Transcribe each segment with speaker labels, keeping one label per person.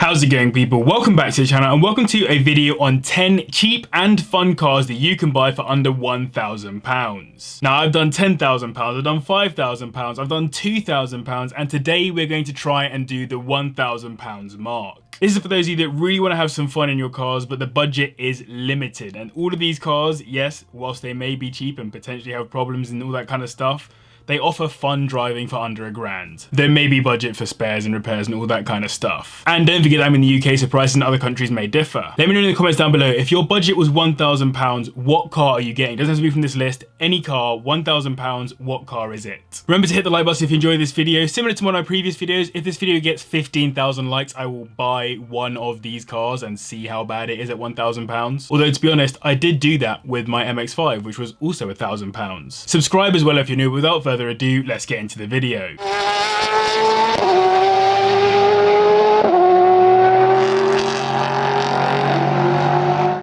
Speaker 1: How's it going, people? Welcome back to the channel and welcome to a video on 10 cheap and fun cars that you can buy for under £1,000. Now, I've done £10,000, I've done £5,000, I've done £2,000, and today we're going to try and do the £1,000 mark. This is for those of you that really want to have some fun in your cars, but the budget is limited. And all of these cars, yes, whilst they may be cheap and potentially have problems and all that kind of stuff, they offer fun driving for under £1,000. There may be budget for spares and repairs and all that kind of stuff. And don't forget I'm in the UK, so prices in other countries may differ. Let me know in the comments down below, if your budget was £1,000, what car are you getting? It doesn't have to be from this list. Any car, £1,000, what car is it? Remember to hit the like button if you enjoyed this video. Similar to one of my previous videos, if this video gets 15,000 likes, I will buy one of these cars and see how bad it is at £1,000. Although, to be honest, I did do that with my MX-5, which was also £1,000. Subscribe as well if you're new. Without further ado, let's get into the video.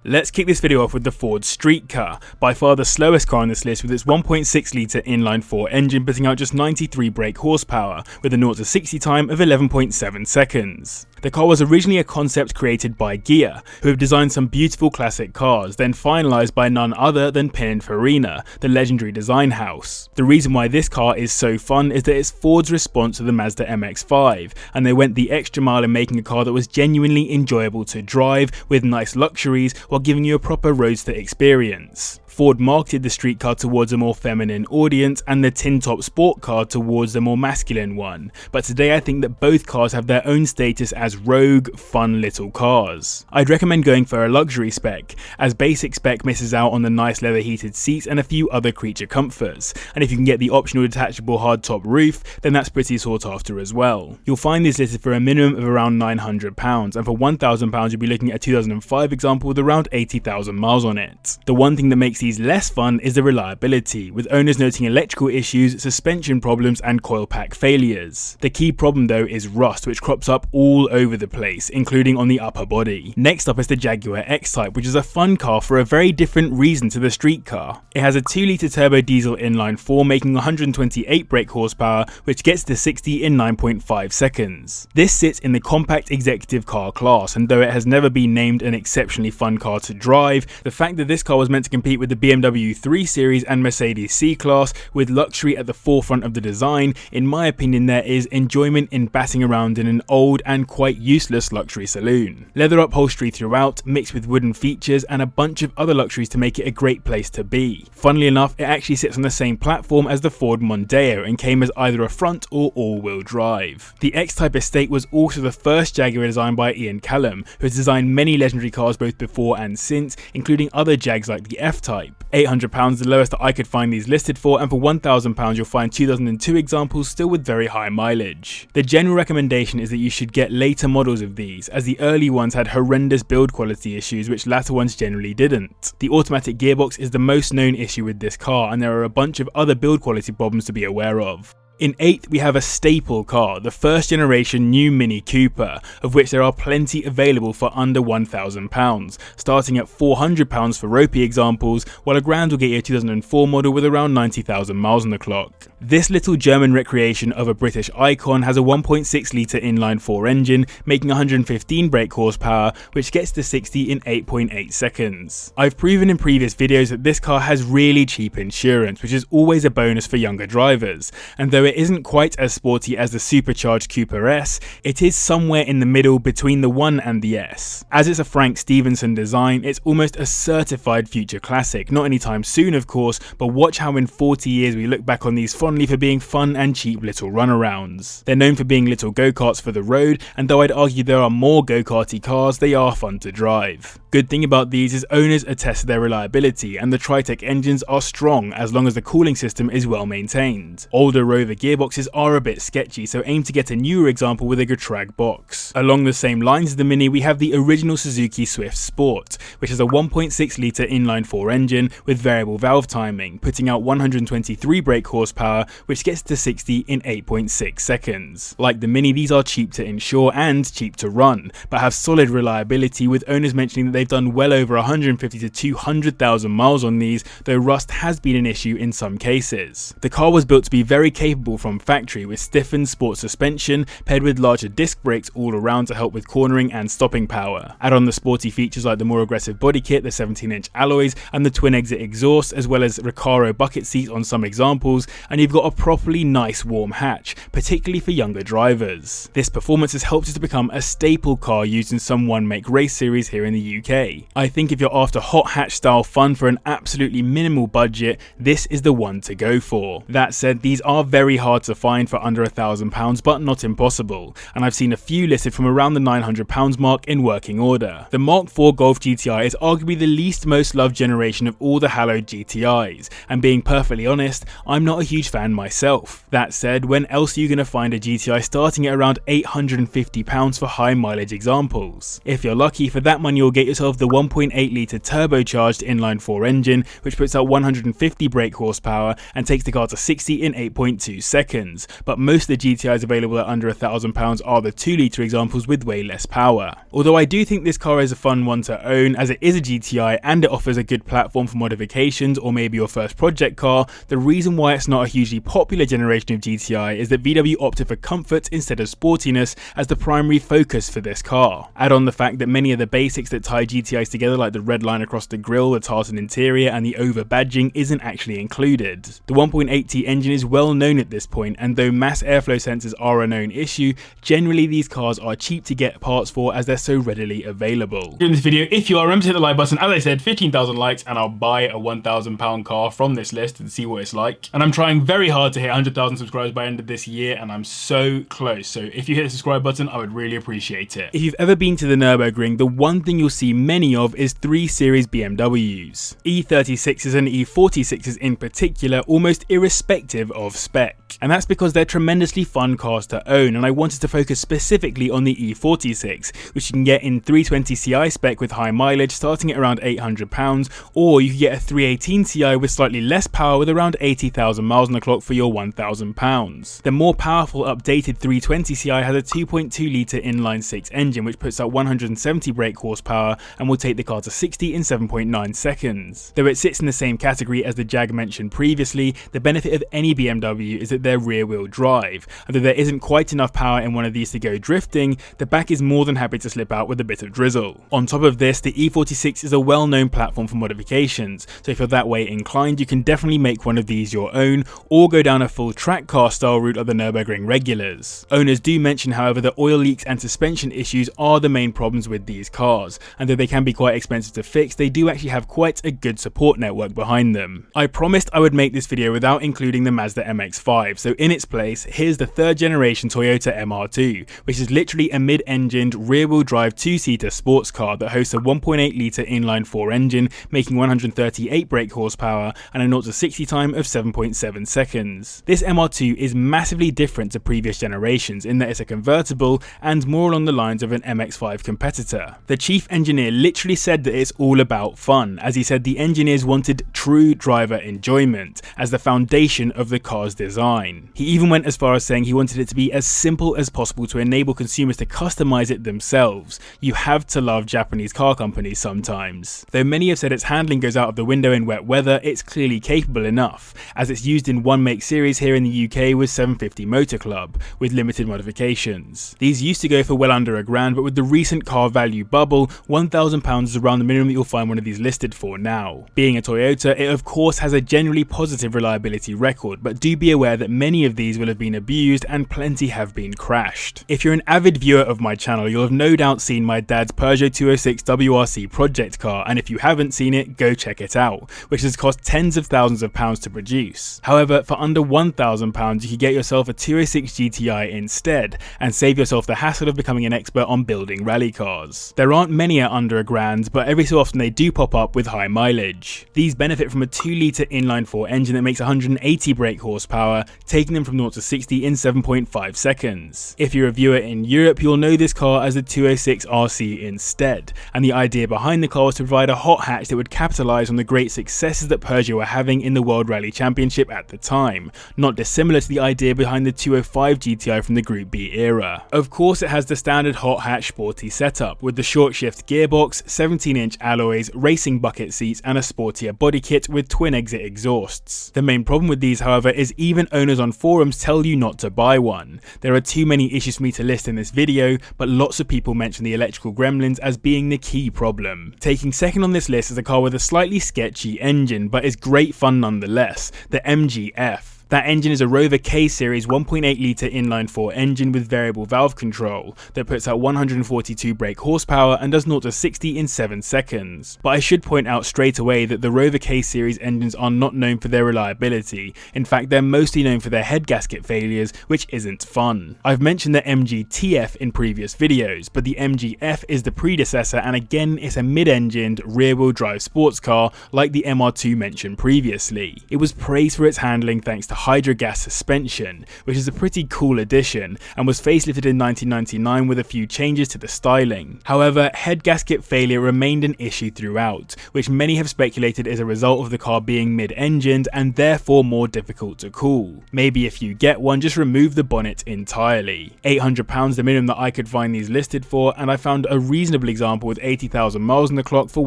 Speaker 1: Let's kick this video off with the Ford StreetKa, by far the slowest car on this list, with its 1.6 litre inline-4 engine putting out just 93 brake horsepower with a 0 to 60 time of 11.7 seconds. The car was originally a concept created by Gia, who have designed some beautiful classic cars, then finalised by none other than Pininfarina, the legendary design house. The reason why this car is so fun is that it's Ford's response to the Mazda MX-5, and they went the extra mile in making a car that was genuinely enjoyable to drive, with nice luxuries, while giving you a proper roadster experience. Ford marketed the StreetKa towards a more feminine audience and the tin-top sport car towards the more masculine one, but today I think that both cars have their own status as rogue, fun little cars. I'd recommend going for a luxury spec, as basic spec misses out on the nice leather heated seats and a few other creature comforts, and if you can get the optional detachable hardtop roof, then that's pretty sought after as well. You'll find these listed for a minimum of around £900, and for £1,000 you'll be looking at a 2005 example with around 80,000 miles on it. The one thing that makes these less fun is the reliability, with owners noting electrical issues, suspension problems and coil pack failures. The key problem though is rust, which crops up all over the place, including on the upper body. Next up is the Jaguar X-Type, which is a fun car for a very different reason to the StreetKa. It has a 2 litre turbo diesel inline-4 making 128 brake horsepower, which gets to 60 in 9.5 seconds. This sits in the compact executive car class, and though it has never been named an exceptionally fun car to drive, the fact that this car was meant to compete with the BMW 3 Series and Mercedes C-Class, with luxury at the forefront of the design, in my opinion there is enjoyment in batting around in an old and quite useless luxury saloon. Leather upholstery throughout, mixed with wooden features and a bunch of other luxuries to make it a great place to be. Funnily enough, it actually sits on the same platform as the Ford Mondeo and came as either a front or all-wheel drive. The X-Type estate was also the first Jaguar designed by Callum, who has designed many legendary cars both before and since, including other Jags like the F-Type. £800 is the lowest that I could find these listed for, and for £1,000 you'll find 2002 examples still with very high mileage. The general recommendation is that you should get later models of these, as the early ones had horrendous build quality issues which latter ones generally didn't. The automatic gearbox is the most known issue with this car, and there are a bunch of other build quality problems to be aware of. In 8th, we have a staple car, the first generation new Mini Cooper, of which there are plenty available for under £1,000, starting at £400 for ropey examples, while £1,000 will get you a 2004 model with around 90,000 miles on the clock. This little German recreation of a British icon has a 1.6 litre inline-4 engine, making 115 brake horsepower, which gets to 60 in 8.8 seconds. I've proven in previous videos that this car has really cheap insurance, which is always a bonus for younger drivers, and though it isn't quite as sporty as the supercharged Cooper S, it is somewhere in the middle between the 1 and the S. As it's a Frank Stevenson design, it's almost a certified future classic, not anytime soon of course, but watch how in 40 years we look back on these fondly for being fun and cheap little runarounds. They're known for being little go-karts for the road, and though I'd argue there are more go-karty cars, they are fun to drive. Good thing about these is owners attest to their reliability, and the Tritec engines are strong as long as the cooling system is well maintained. Older Rover gearboxes are a bit sketchy, so aim to get a newer example with a Getrag box. Along the same lines as the Mini, we have the original Suzuki Swift Sport, which has a 1.6 litre inline-4 engine with variable valve timing, putting out 123 brake horsepower, which gets to 60 in 8.6 seconds. Like the Mini, these are cheap to insure and cheap to run, but have solid reliability, with owners mentioning that they've done well over 150 to 200,000 miles on these, though rust has been an issue in some cases. The car was built to be very capable capable from factory with stiffened sport suspension paired with larger disc brakes all around to help with cornering and stopping power. Add on the sporty features like the more aggressive body kit, the 17-inch alloys and the twin exit exhaust, as well as Recaro bucket seats on some examples, and you've got a properly nice warm hatch, particularly for younger drivers. This performance has helped it to become a staple car used in some one-make race series here in the UK. I think if you're after hot hatch style fun for an absolutely minimal budget, this is the one to go for. That said, these are very hard to find for under £1,000, but not impossible, and I've seen a few listed from around the £900 mark in working order. The Mark IV Golf GTI is arguably the least most loved generation of all the hallowed GTIs, and being perfectly honest, I'm not a huge fan myself. That said, when else are you going to find a GTI starting at around £850 for high mileage examples? If you're lucky, for that money you'll get yourself the 1.8 litre turbocharged inline-4 engine, which puts out 150 brake horsepower and takes the car to 60 in 8.2 seconds, but most of the GTIs available at under £1,000 are the 2 litre examples with way less power. Although I do think this car is a fun one to own, as it is a GTI and it offers a good platform for modifications or maybe your first project car, the reason why it's not a hugely popular generation of GTI is that VW opted for comfort instead of sportiness as the primary focus for this car. Add on the fact that many of the basics that tie GTIs together, like the red line across the grille, the tartan interior and the over badging, isn't actually included. The 1.8T engine is well known at this point, and though mass airflow sensors are a known issue, generally these cars are cheap to get parts for as they're so readily available. In this video, if you are, remember to hit the like button. As I said, 15,000 likes and I'll buy a £1,000 car from this list and see what it's like. And I'm trying very hard to hit 100,000 subscribers by the end of this year, and I'm so close. So if you hit the subscribe button, I would really appreciate it. If you've ever been to the Nürburgring, the one thing you'll see many of is 3 Series BMWs. E36s and E46s in particular, almost irrespective of spec. And that's because they're tremendously fun cars to own, and I wanted to focus specifically on the E46, which you can get in 320 Ci spec with high mileage starting at around £800, or you can get a 318 Ci with slightly less power with around 80,000 miles on the clock for your £1,000. The more powerful updated 320 Ci has a 2.2 litre inline-6 engine which puts out 170 brake horsepower and will take the car to 60 in 7.9 seconds. Though it sits in the same category as the Jag mentioned previously, the benefit of any BMW is that they're rear-wheel drive, and though there isn't quite enough power in one of these to go drifting, the back is more than happy to slip out with a bit of drizzle. On top of this, the E46 is a well-known platform for modifications, so if you're that way inclined, you can definitely make one of these your own, or go down a full track car style route of the Nürburgring regulars. Owners do mention, however, that oil leaks and suspension issues are the main problems with these cars, and though they can be quite expensive to fix, they do actually have quite a good support network behind them. I promised I would make this video without including the Mazda MX-5, so in its place, here's the 3rd generation Toyota MR2, which is literally a mid-engined, rear-wheel drive 2-seater sports car that hosts a 1.8 litre inline-4 engine, making 138 brake horsepower and a 0 to 60 time of 7.7 seconds. This MR2 is massively different to previous generations in that it's a convertible and more along the lines of an MX-5 competitor. The chief engineer literally said that it's all about fun, as he said the engineers wanted true driver enjoyment as the foundation of the car's design. He even went as far as saying he wanted it to be as simple as possible to enable consumers to customize it themselves. You have to love Japanese car companies sometimes. Though many have said its handling goes out of the window in wet weather, it's clearly capable enough, as it's used in one make series here in the UK with 750 Motor Club, with limited modifications. These used to go for well under £1,000, but with the recent car value bubble, £1,000 is around the minimum that you'll find one of these listed for now. Being a Toyota, it of course has a generally positive reliability record, but do be aware that many of these will have been abused and plenty have been crashed. If you're an avid viewer of my channel, you'll have no doubt seen my dad's Peugeot 206 WRC project car, and if you haven't seen it, go check it out, which has cost tens of thousands of pounds to produce. However, for under £1,000 you could get yourself a 206 GTI instead, and save yourself the hassle of becoming an expert on building rally cars. There aren't many at under £1,000, but every so often they do pop up with high mileage. These benefit from a 2 litre inline-4 engine that makes 180 brake horsepower, taking them from 0 to 60 in 7.5 seconds. If you're a viewer in Europe, you'll know this car as the 206 RC instead, and the idea behind the car was to provide a hot hatch that would capitalise on the great successes that Peugeot were having in the World Rally Championship at the time, not dissimilar to the idea behind the 205 GTI from the Group B era. Of course, it has the standard hot hatch sporty setup, with the short shift gearbox, 17-inch alloys, racing bucket seats and a sportier body kit with twin exit exhausts. The main problem with these, however, is even owners on forums tell you not to buy one. There are too many issues for me to list in this video, but lots of people mention the electrical gremlins as being the key problem. Taking second on this list is a car with a slightly sketchy engine, but is great fun nonetheless, the MG-F. That engine is a Rover K Series 1.8 litre inline-4 engine with variable valve control that puts out 142 brake horsepower and does 0 to 60 in 7 seconds. But I should point out straight away that the Rover K Series engines are not known for their reliability. In fact, they're mostly known for their head gasket failures, which isn't fun. I've mentioned the MG-TF in previous videos, but the MG-F is the predecessor, and again it's a mid-engined rear-wheel drive sports car like the MR2 mentioned previously. It was praised for its handling thanks to hydrogas suspension, which is a pretty cool addition, and was facelifted in 1999 with a few changes to the styling. However, head gasket failure remained an issue throughout, which many have speculated is a result of the car being mid-engined and therefore more difficult to cool. Maybe if you get one, just remove the bonnet entirely. £800 the minimum that I could find these listed for, and I found a reasonable example with 80,000 miles on the clock for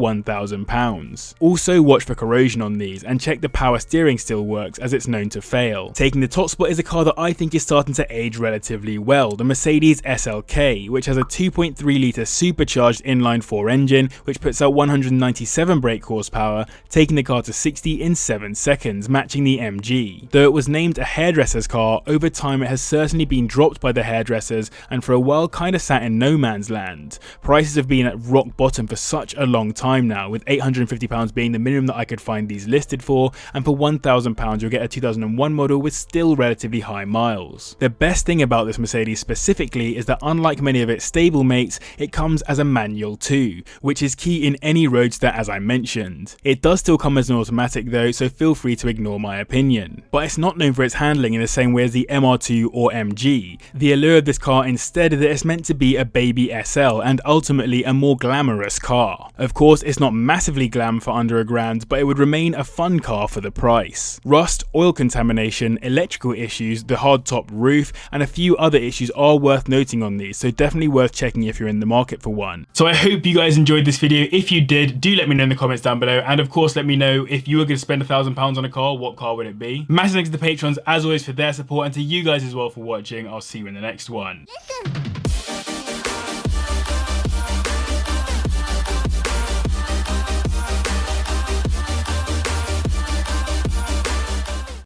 Speaker 1: £1,000. Also watch for corrosion on these and check the power steering still works, as it's known to fail. Taking the top spot is a car that I think is starting to age relatively well, the Mercedes SLK, which has a 2.3 litre supercharged inline-4 engine which puts out 197 brake horsepower, taking the car to 60 in 7 seconds, matching the MG. Though it was named a hairdresser's car, over time it has certainly been dropped by the hairdressers and for a while kinda sat in no man's land. Prices have been at rock bottom for such a long time now, with £850 being the minimum that I could find these listed for, and for £1,000 you'll get a 2001 model with still relatively high miles. The best thing about this Mercedes specifically is that unlike many of its stablemates, it comes as a manual too, which is key in any roadster as I mentioned. It does still come as an automatic though, so feel free to ignore my opinion. But it's not known for its handling in the same way as the MR2 or MG. The allure of this car instead is that it's meant to be a baby SL and ultimately a more glamorous car. Of course, it's not massively glam for under £1,000, but it would remain a fun car for the price. Rust, oil contamination, electrical issues, the hardtop roof, and a few other issues are worth noting on these, so definitely worth checking if you're in the market for one. So I hope you guys enjoyed this video. If you did, do let me know in the comments down below, and of course let me know if you were going to spend £1,000 on a car, what car would it be? Massive thanks to the patrons as always for their support, and to you guys as well for watching. I'll see you in the next one.